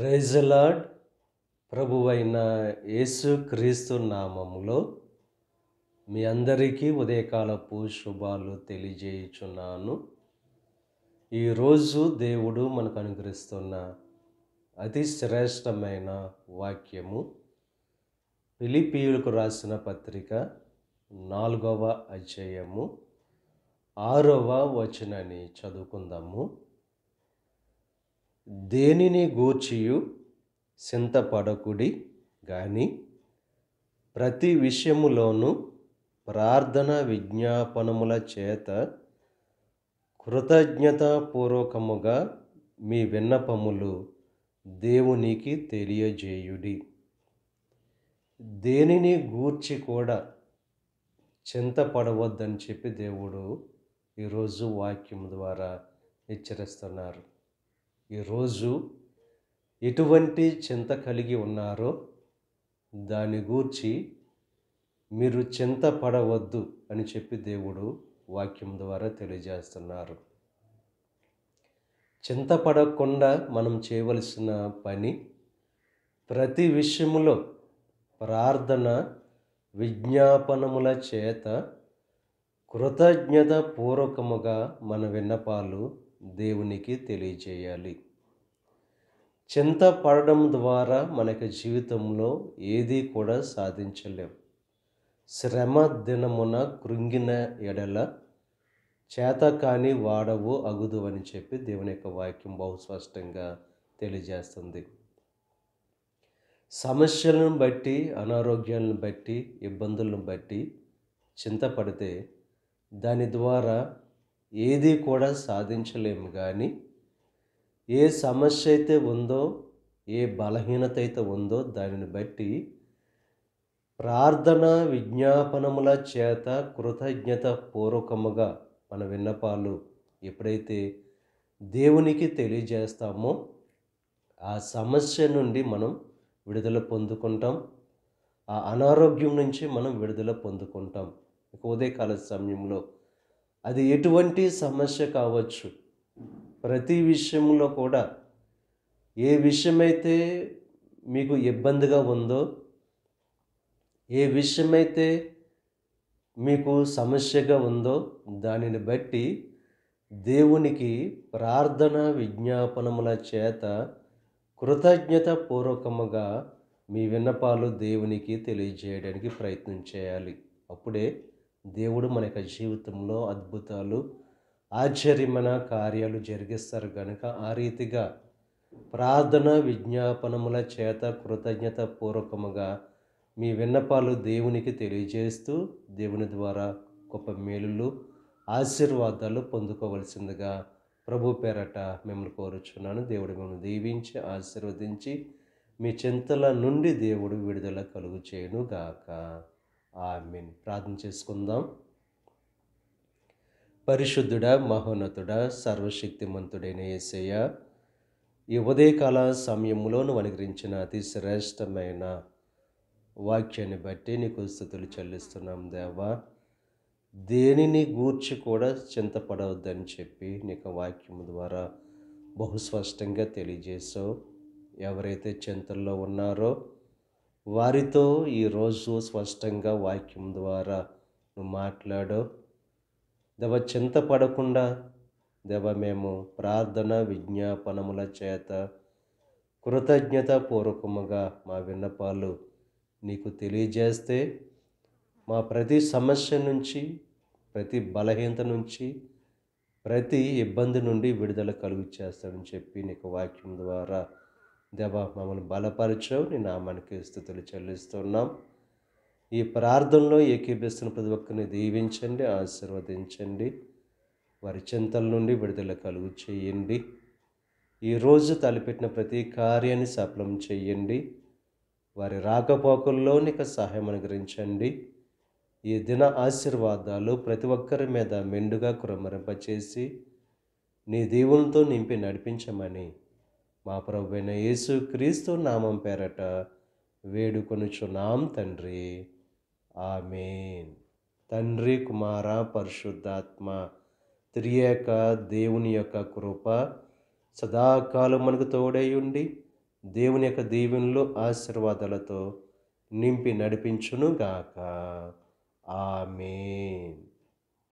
Praise the lord. ప్రభువైన యేసుక్రీస్తు నామములో మీ అందరికీ ఉదయకాలపు శుభాలు తెలియజేయుచున్నాను. ఈరోజు దేవుడు మనకు అనుగ్రహిస్తున్న అతి శ్రేష్టమైన వాక్యము ఫిలిప్పీయులకు రాసిన పత్రిక 4వ అధ్యాయము 6వ వచనాన్ని చదువుకుందాము. దేనిని గూర్చియు చింతపడకుడి గాని ప్రతి విషయములోనూ ప్రార్థన విజ్ఞాపనముల చేత కృతజ్ఞతాపూర్వకముగా మీ విన్నపములు దేవునికి తెలియజేయుడి. దేనిని గూర్చి కూడా చింతపడవద్దని చెప్పి దేవుడు ఈరోజు వాక్యం ద్వారా హెచ్చరిస్తున్నారు. ఈరోజు ఎటువంటి చింత కలిగి ఉన్నారో దాని గూర్చి మీరు చింతపడవద్దు అని చెప్పి దేవుడు వాక్యం ద్వారా తెలియజేస్తున్నారు. చింతపడకుండా మనం చేయవలసిన పని ప్రతి విషయములో ప్రార్థన విజ్ఞాపనముల చేత కృతజ్ఞత పూర్వకముగా మన విన్నపాలు దేవునికి తెలియజేయాలి. చింతపడడం ద్వారా మనకి జీవితంలో ఏది కూడా సాధించలేం. శ్రమ దినమున కృంగిన ఎడల చేతకాని వాడవు అగుదు అని చెప్పి దేవుని యొక్క వాక్యం బహు స్పష్టంగా తెలియజేస్తుంది. సమస్యలను బట్టి, అనారోగ్యాలను బట్టి, ఇబ్బందులను బట్టి చింతపడితే దాని ద్వారా ఏది కూడా సాధించలేము. కానీ ఏ సమస్య అయితే ఉందో, ఏ బలహీనత అయితే ఉందో దానిని బట్టి ప్రార్థన విజ్ఞాపనముల చేత కృతజ్ఞత పూర్వకముగా మన విన్నపాలు ఎప్పుడైతే దేవునికి తెలియజేస్తామో ఆ సమస్య నుండి మనం విడుదల పొందుకుంటాం. ఆ అనారోగ్యం నుంచి మనం విడుదల పొందుకుంటాం. ఉదయకాల సమయంలో అది ఎటువంటి సమస్య కావచ్చు, ప్రతి విషయంలో కూడా ఏ విషయమైతే మీకు ఇబ్బందిగా ఉందో, ఏ విషయమైతే మీకు సమస్యగా ఉందో దానిని బట్టి దేవునికి ప్రార్థన విజ్ఞాపనముల చేత కృతజ్ఞత పూర్వకముగా మీ విన్నపాలు దేవునికి తెలియజేయడానికి ప్రయత్నం చేయాలి. అప్పుడే దేవుడు మన యొక్క జీవితంలో అద్భుతాలు ఆశ్చర్యమైన కార్యాలు జరిగిస్తారు. కనుక ఆ రీతిగా ప్రార్థన విజ్ఞాపనముల చేత కృతజ్ఞత పూర్వకముగా మీ విన్నపాలు దేవునికి తెలియజేస్తూ దేవుని ద్వారా గొప్ప మేలులు ఆశీర్వాదాలు పొందుకోవలసిందిగా ప్రభు పేరట మిమ్మల్ని కోరుచున్నాను. దేవుడు మిమ్మల్ని దీవించి ఆశీర్వదించి మీ చింతల నుండి దేవుడు విడుదల కలుగు చేయను గాక. ఆమేన్. ప్రార్థన చేసుకుందాం. పరిశుద్ధుడా, మహోన్నతుడా, సర్వశక్తిమంతుడైన యేసయ్య, ఈ ఉదయకాల సమయంలో నువ్వు అనుగ్రహించిన అతి శ్రేష్టమైన వాక్యాన్ని బట్టి నీకు స్తుతులు చెల్లిస్తున్నాం దేవా. దేనిని గూర్చి కూడా చింతపడవద్దని చెప్పి నీకు వాక్యం ద్వారా బహుస్పష్టంగా తెలియజేసావు. ఎవరైతే చింతల్లో ఉన్నారో వారితో ఈరోజు స్పష్టంగా వాక్యం ద్వారా నువ్వు మాట్లాడావు దేవ. చింతపడకుండా దేవ మేము ప్రార్థన విజ్ఞాపనముల చేత కృతజ్ఞత పూర్వకముగా మా విన్నపాలు నీకు తెలియజేస్తే మా ప్రతి సమస్య నుంచి, ప్రతి బలహీనత నుంచి, ప్రతి ఇబ్బంది నుండి విడుదల కలుగు చేస్తాడని చెప్పి నీకు వాక్యం ద్వారా దేవ మమ్మల్ని బలపరచావు. నీ నామానికి స్తుతులు చెల్లిస్తున్నాం. ఈ ప్రార్థనలో ఏకీభవిస్తున్న ప్రతి ఒక్కరిని దీవించండి, ఆశీర్వదించండి. వారి చింతల నుండి విడుదల కలుగు చేయండి. ఈరోజు తలపెట్టిన ప్రతి కార్యాన్ని సఫలం చేయండి. వారి రాకపోకల్లో నీకు సహాయం అనుగ్రహించండి. ఈ దిన ఆశీర్వాదాలు ప్రతి ఒక్కరి మీద మెండుగా కుమ్మరింపచేసి నీ దీవులతో నింపి నడిపించమని మా ప్రభువైన యేసుక్రీస్తు నామం పేరట వేడుకొనుచున్నాం తండ్రి. ఆమేన్. తండ్రి, కుమార, పరిశుద్ధాత్మ త్రియేక దేవుని యొక్క కృప సదాకాలం మనకు తోడై ఉండి దేవుని యొక్క దీవెనలు ఆశీర్వాదాలతో నింపి నడిపించును గాక. ఆమేన్.